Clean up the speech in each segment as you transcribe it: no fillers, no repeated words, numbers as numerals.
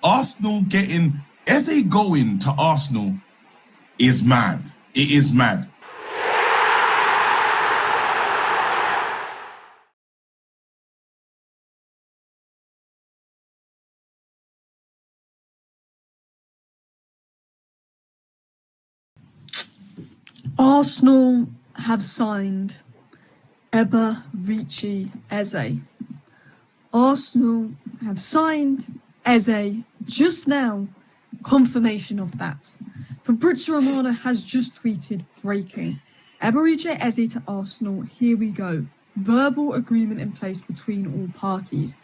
Arsenal getting Eze going to Arsenal is mad. It is mad. Arsenal have signed Eberechi Eze. Arsenal have signed Eze just now. Confirmation of that. Fabrizio Romano has just tweeted, breaking. Eberechi Eze to Arsenal, here we go. Verbal agreement in place between all parties.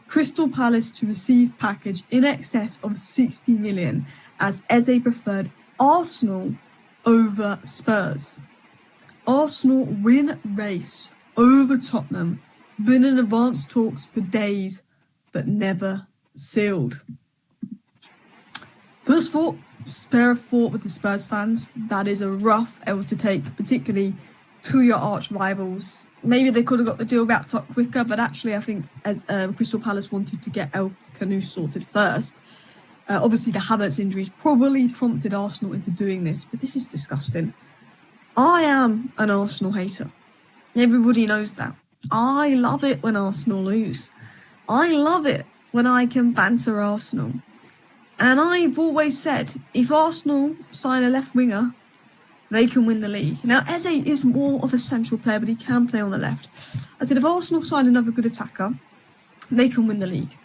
Crystal Palace to receive package in excess of 60 million as Eze preferred Arsenal over Spurs. Arsenal win race over Tottenham. Been in advanced talks for days, but never sealed. First thought, spare a thought with the Spurs fans. That is a rough L to take, particularly to your arch rivals. Maybe they could have got the deal wrapped up quicker, but actually I think as Crystal Palace wanted to get El Canu sorted first. Obviously, the Havertz injuries probably prompted Arsenal into doing this, but this is disgusting. I am an Arsenal hater. Everybody knows that. I love it when Arsenal lose. I love it when I can banter Arsenal. And I've always said, if Arsenal sign a left winger, they can win the league. Now, Eze is more of a central player, but he can play on the left. I said, if Arsenal sign another good attacker, they can win the league.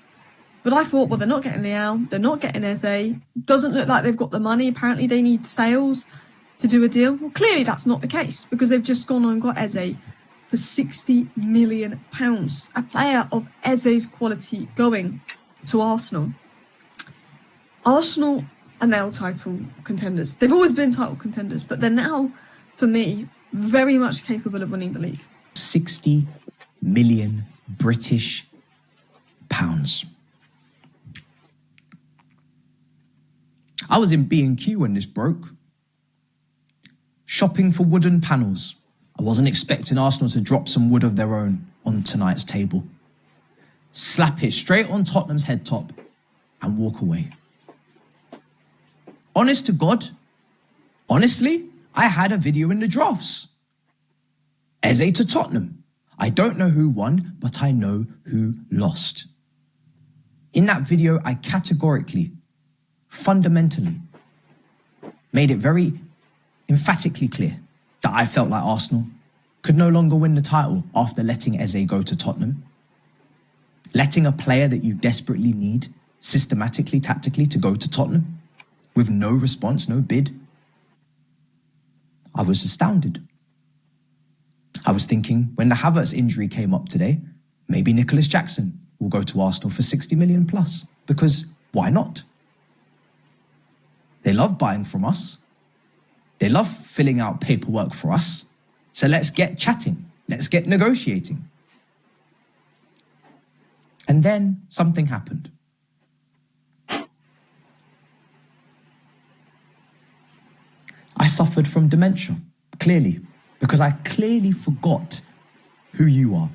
But I thought, well, they're not getting Leao, they're not getting Eze. Doesn't look like they've got the money. Apparently, they need sales to do a deal. Well, clearly that's not the case because they've just gone on and got Eze for £60 million. A player of Eze's quality going to Arsenal. Arsenal are now title contenders. They've always been title contenders, but they're now, for me, very much capable of winning the league. 60 million British pounds. I was in B&Q when this broke. Shopping for wooden panels. I wasn't expecting Arsenal to drop some wood of their own on tonight's table. Slap it straight on Tottenham's head top and walk away. Honest to God, honestly, I had a video in the drafts. Eze to Tottenham. I don't know who won, but I know who lost. In that video, I categorically, fundamentally, made it very emphatically clear that I felt like Arsenal could no longer win the title after letting Eze go to Tottenham. Letting a player that you desperately need, systematically, tactically, to go to Tottenham with no response, no bid. I was astounded. I was thinking when the Havertz injury came up today, maybe Nicholas Jackson will go to Arsenal for 60 million plus, because why not? They love buying from us. They love filling out paperwork for us. So let's get chatting. Let's get negotiating. And then something happened. I suffered from dementia, clearly, because I clearly forgot who you are.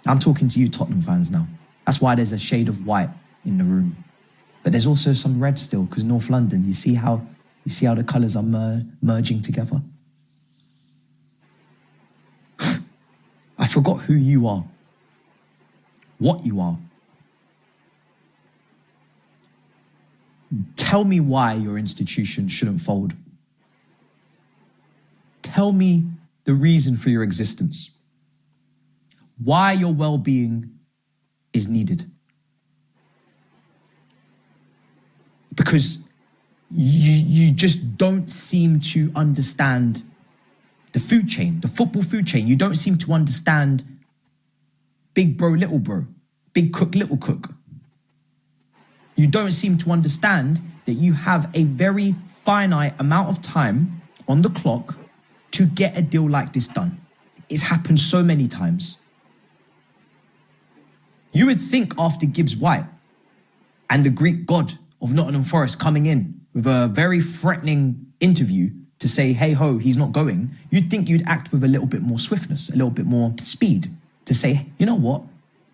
I'm talking to you Tottenham fans now. That's why there's a shade of white in the room. But there's also some red still, because North London, you see how the colours are merging together? I forgot who you are, what you are. Tell me why your institution shouldn't fold. Tell me the reason for your existence. Why your well-being is needed. Because you just don't seem to understand the food chain, the football food chain. You don't seem to understand big bro, little bro, big cook, little cook. You don't seem to understand that you have a very finite amount of time on the clock to get a deal like this done. It's happened so many times. You would think after Gibbs White and the Greek god of Nottingham Forest coming in with a very threatening interview to say, hey ho, he's not going, you'd think you'd act with a little bit more swiftness, a little bit more speed to say, you know what,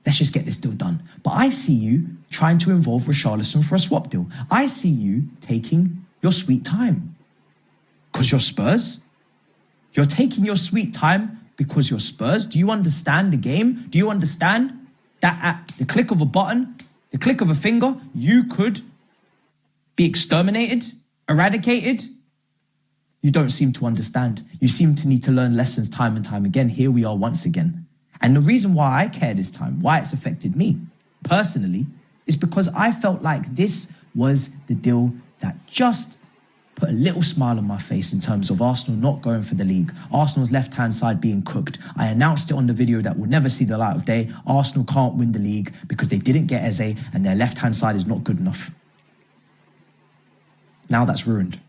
let's just get this deal done. But I see you trying to involve Richarlison for a swap deal. I see you taking your sweet time. Because you're Spurs? You're taking your sweet time because you're Spurs? Do you understand the game? Do you understand that at the click of a button, the click of a finger, you could be exterminated, eradicated? You don't seem to understand. You seem to need to learn lessons time and time again. Here we are once again. And the reason why I care this time, why it's affected me personally, is because I felt like this was the deal that just put a little smile on my face in terms of Arsenal not going for the league. Arsenal's left-hand side being cooked. I announced it on the video that will never see the light of day. Arsenal can't win the league because they didn't get Eze and their left-hand side is not good enough. Now that's ruined.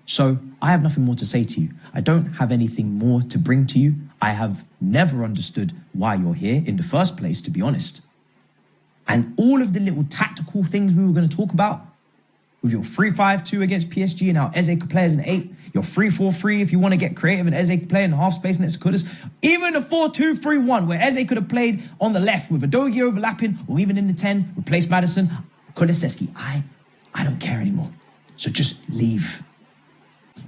So I have nothing more to say to you. I don't have anything more to bring to you. I have never understood why you're here in the first place, to be honest. And all of the little tactical things we were going to talk about, with your 3-5-2 against PSG and how Eze could play as an 8, your 3-4-3 if you want to get creative and Eze could play in the half space next to Kudus, even a 4-2-3-1 where Eze could have played on the left with Adogi overlapping, or even in the 10, replace Maddison, Kulusevski. I don't care anymore. So just leave.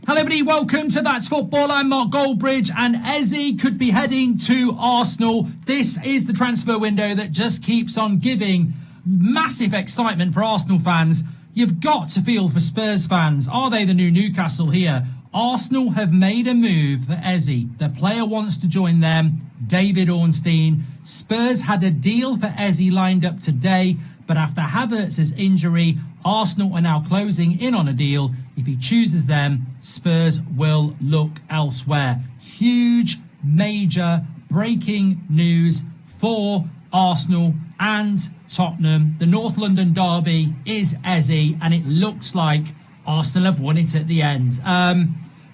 Hello everybody, welcome to That's Football. I'm Mark Goldbridge, and Eze could be heading to Arsenal. This is the transfer window that just keeps on giving massive excitement for Arsenal fans. You've got to feel for Spurs fans. Are they the new Newcastle here? Arsenal have made a move for Eze. The player wants to join them, David Ornstein. Spurs had a deal for Eze lined up today, but after Havertz's injury, Arsenal are now closing in on a deal. If he chooses them, Spurs will look elsewhere. Huge, major, breaking news for Arsenal and Tottenham. The North London derby is Eze, and it looks like Arsenal have won it at the end.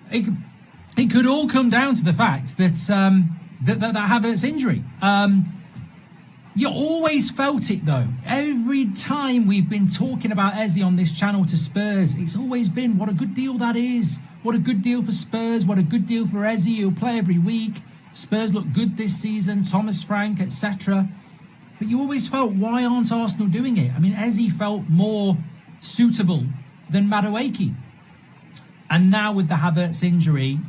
It could all come down to the fact that that Havertz injury. You always felt it though. Every time we've been talking about Eze on this channel to Spurs, it's always been what a good deal that is. What a good deal for Spurs. What a good deal for Eze. He'll play every week. Spurs look good this season. Thomas Frank, etc. But you always felt, why aren't Arsenal doing it? I mean, Eze felt more suitable than Madueke. And now with the Havertz injury,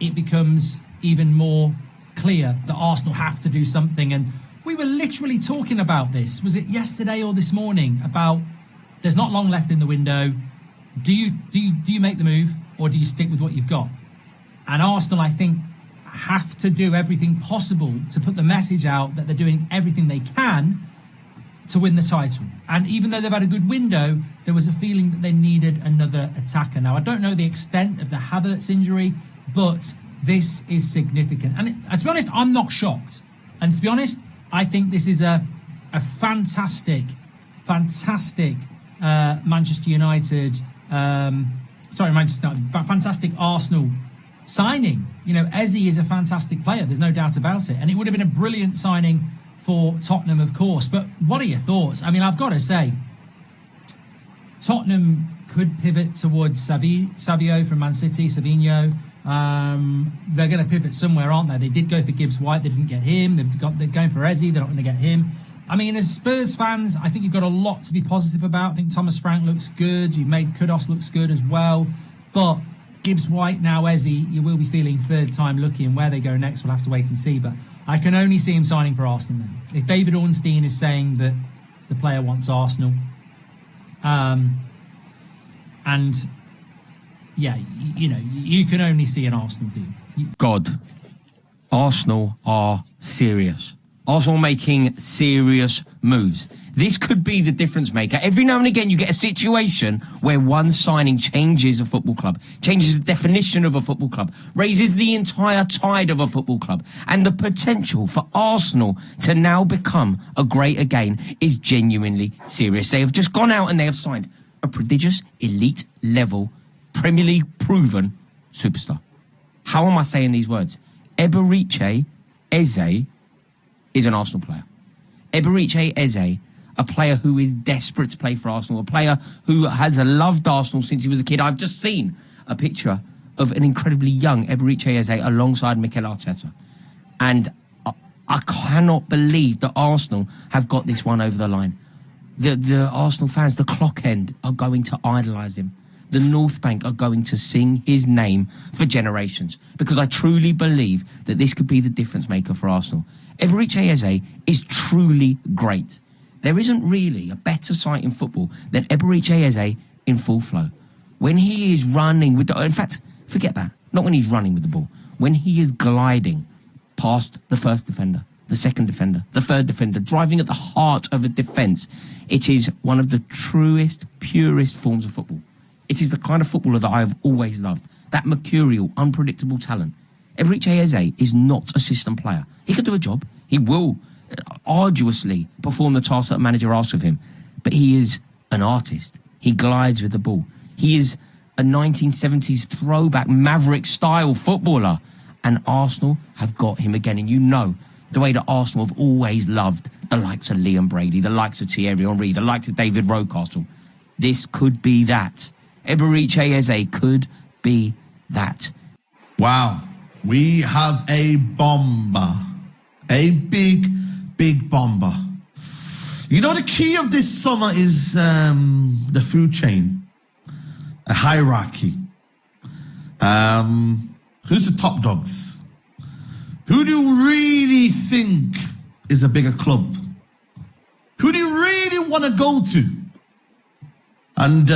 it becomes even more clear that Arsenal have to do something. And we were literally talking about this. Was it yesterday or this morning? About there's not long left in the window. Do you make the move, or do you stick with what you've got? And Arsenal, I think, have to do everything possible to put the message out that they're doing everything they can to win the title. And even though they've had a good window, there was a feeling that they needed another attacker. Now, I don't know the extent of the Havertz injury, but this is significant. And to be honest, I'm not shocked. And to be honest, I think this is a fantastic Manchester United, fantastic Arsenal signing. You know, Eze is a fantastic player. There's no doubt about it. And it would have been a brilliant signing for Tottenham, of course. But what are your thoughts? I mean, I've got to say, Tottenham could pivot towards Savio from Man City, Savinho. They're going to pivot somewhere, aren't they? They did go for Gibbs White. They didn't get him. They're going for Eze. They're not going to get him. I mean, as Spurs fans, I think you've got a lot to be positive about. I think Thomas Frank looks good. You've made Kudus looks good as well. But Gibbs White, now Eze, you will be feeling third time lucky, and where they go next, we'll have to wait and see. But I can only see him signing for Arsenal now. If David Ornstein is saying that the player wants Arsenal, and yeah, you know, you can only see an Arsenal deal. God, Arsenal are serious. Arsenal making serious moves. This could be the difference maker. Every now and again you get a situation where one signing changes a football club, changes the definition of a football club, raises the entire tide of a football club. And the potential for Arsenal to now become a great again is genuinely serious. They have just gone out and they have signed a prodigious elite level Premier League proven superstar. How am I saying these words? Eberechi Eze is an Arsenal player. Eberechi Eze, a player who is desperate to play for Arsenal, a player who has loved Arsenal since he was a kid. I've just seen a picture of an incredibly young Eberechi Eze alongside Mikel Arteta. And I cannot believe that Arsenal have got this one over the line. The Arsenal fans, the clock end, are going to idolise him. The North Bank are going to sing his name for generations, because I truly believe that this could be the difference maker for Arsenal. Eberechi Eze is truly great. There isn't really a better sight in football than Eberechi Eze in full flow. When he is running with the... In fact, forget that. Not when he's running with the ball. When he is gliding past the first defender, the second defender, the third defender, driving at the heart of a defence, it is one of the truest, purest forms of football. It is the kind of footballer that I have always loved. That mercurial, unpredictable talent. Eberechi Eze is not a system player. He could do a job. He will arduously perform the task that a manager asks of him. But he is an artist. He glides with the ball. He is a 1970s throwback Maverick-style footballer. And Arsenal have got him again. And you know the way that Arsenal have always loved the likes of Liam Brady, the likes of Thierry Henry, the likes of David Rocastle. This could be that. Eberechi Eze could be that. Wow. We have a bomber. A big, big bomber. You know, the key of this summer is the food chain. A hierarchy. Who's the top dogs? Who do you really think is a bigger club? Who do you really want to go to? And,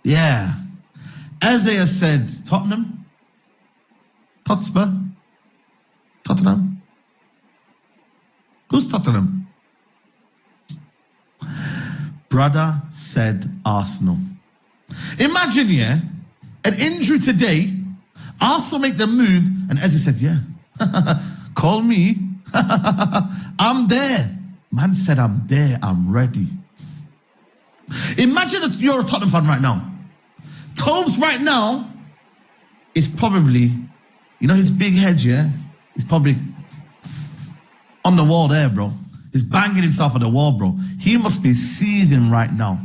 yeah. Eze has said, Tottenham? Hotspur? Tottenham? Who's Tottenham? Brother said Arsenal. Imagine, yeah, an injury today, Arsenal make the move, and Eze said, yeah, call me. I'm there. Man said, I'm there, I'm ready. Imagine that you're a Tottenham fan right now. Tobes right now is probably, you know, his big head, yeah? He's probably on the wall there, bro. He's banging himself on the wall, bro. He must be seething right now.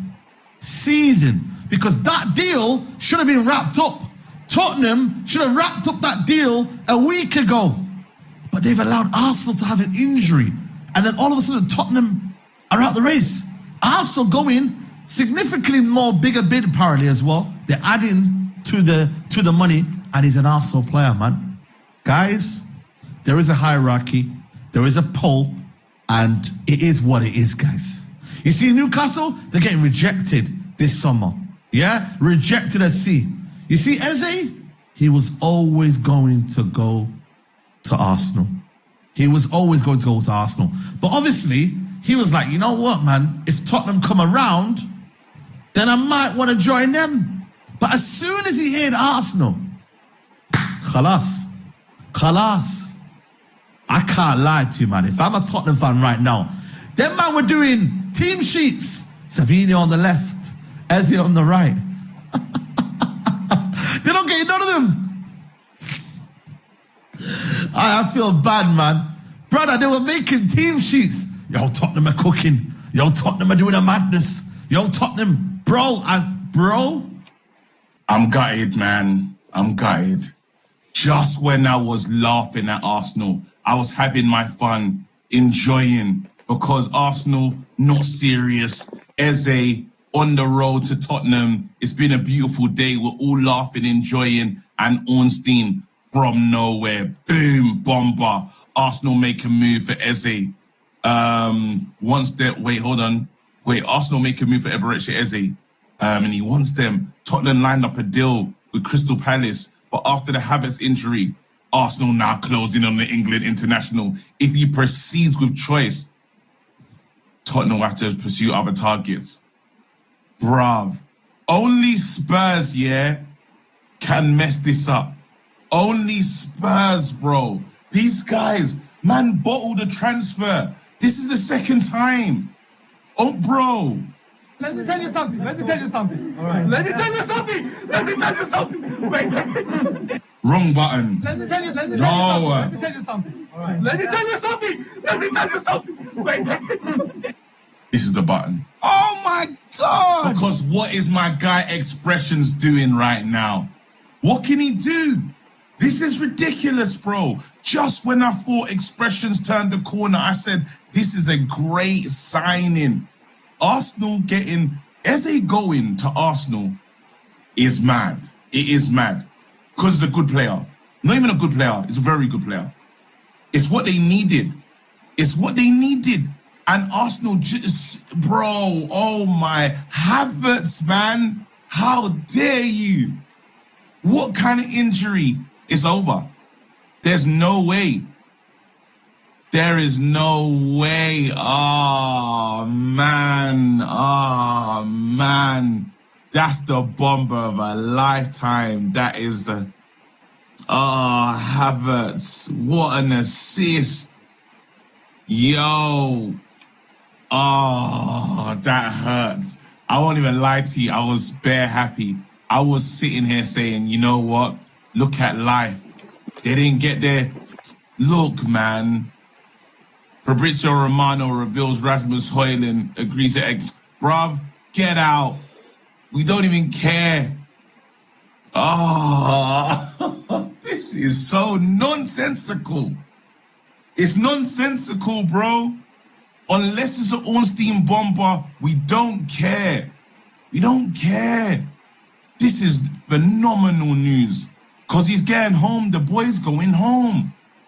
Seething. Because that deal should have been wrapped up. Tottenham should have wrapped up that deal a week ago. But they've allowed Arsenal to have an injury. And then all of a sudden, Tottenham are out the race. Arsenal going significantly more bigger bid apparently as well. They're adding to the money, and he's an Arsenal player, man. Guys, there is a hierarchy. There is a pull. And it is what it is, guys. You see, Newcastle, they're getting rejected this summer. Yeah? Rejected at sea. You see, Eze, he was always going to go to Arsenal. He was always going to go to Arsenal. But obviously, he was like, you know what, man? If Tottenham come around, then I might want to join them. But as soon as he heard Arsenal, khalas. I can't lie to you, man. If I'm a Tottenham fan right now, them man were doing team sheets. Savino on the left, Eze on the right. They don't get none of them. I feel bad, man. Brother, they were making team sheets. Yo, Tottenham are cooking. Yo, Tottenham are doing a madness. Yo, Tottenham, bro. I'm gutted, man. I'm gutted. Just when I was laughing at Arsenal, I was having my fun, enjoying, because Arsenal, not serious. Eze on the road to Tottenham. It's been a beautiful day. We're all laughing, enjoying, and Ornstein from nowhere. Boom, bomber. Arsenal make a move for Eze. Arsenal make a move for Eberechi Eze. And he wants them. Tottenham lined up a deal with Crystal Palace. But after the Havertz injury, Arsenal now closing on the England international. If he proceeds with choice, Tottenham will have to pursue other targets. Bruv. Only Spurs, yeah, can mess this up. Only Spurs, bro. These guys, man, bottled the transfer. This is the second time. Oh, bro. Let me tell you something. All right. Let me tell you something. Wait. Wrong button. Let me tell you something. All right. Let me tell you something. Wait. This is the button. Oh my God! Because what is my guy Expressions doing right now? What can he do? This is ridiculous, bro. Just when I thought Expressions turned the corner, I said, this is a great signing. Arsenal getting Eze going to Arsenal is mad. It is mad. Because he's a good player. Not even a good player. He's a very good player. It's what they needed. It's what they needed. And Arsenal just, bro, oh my, Havertz, man. How dare you? What kind of injury? It's over. There's no way. There is no way. Oh, man. Oh, man. That's the bomber of a lifetime. That is the... Oh, Havertz. What an assist. Yo. Oh, that hurts. I won't even lie to you. I was bare happy. I was sitting here saying, you know what? Look at life. They didn't get there. Look, man. Fabrizio Romano reveals Rasmus Højlund agrees to X. Bruv, get out. We don't even care. Oh, this is so nonsensical. It's nonsensical, bro. Unless it's an Ornstein bomber, we don't care. We don't care. This is phenomenal news. Because he's getting home. The boy's going home.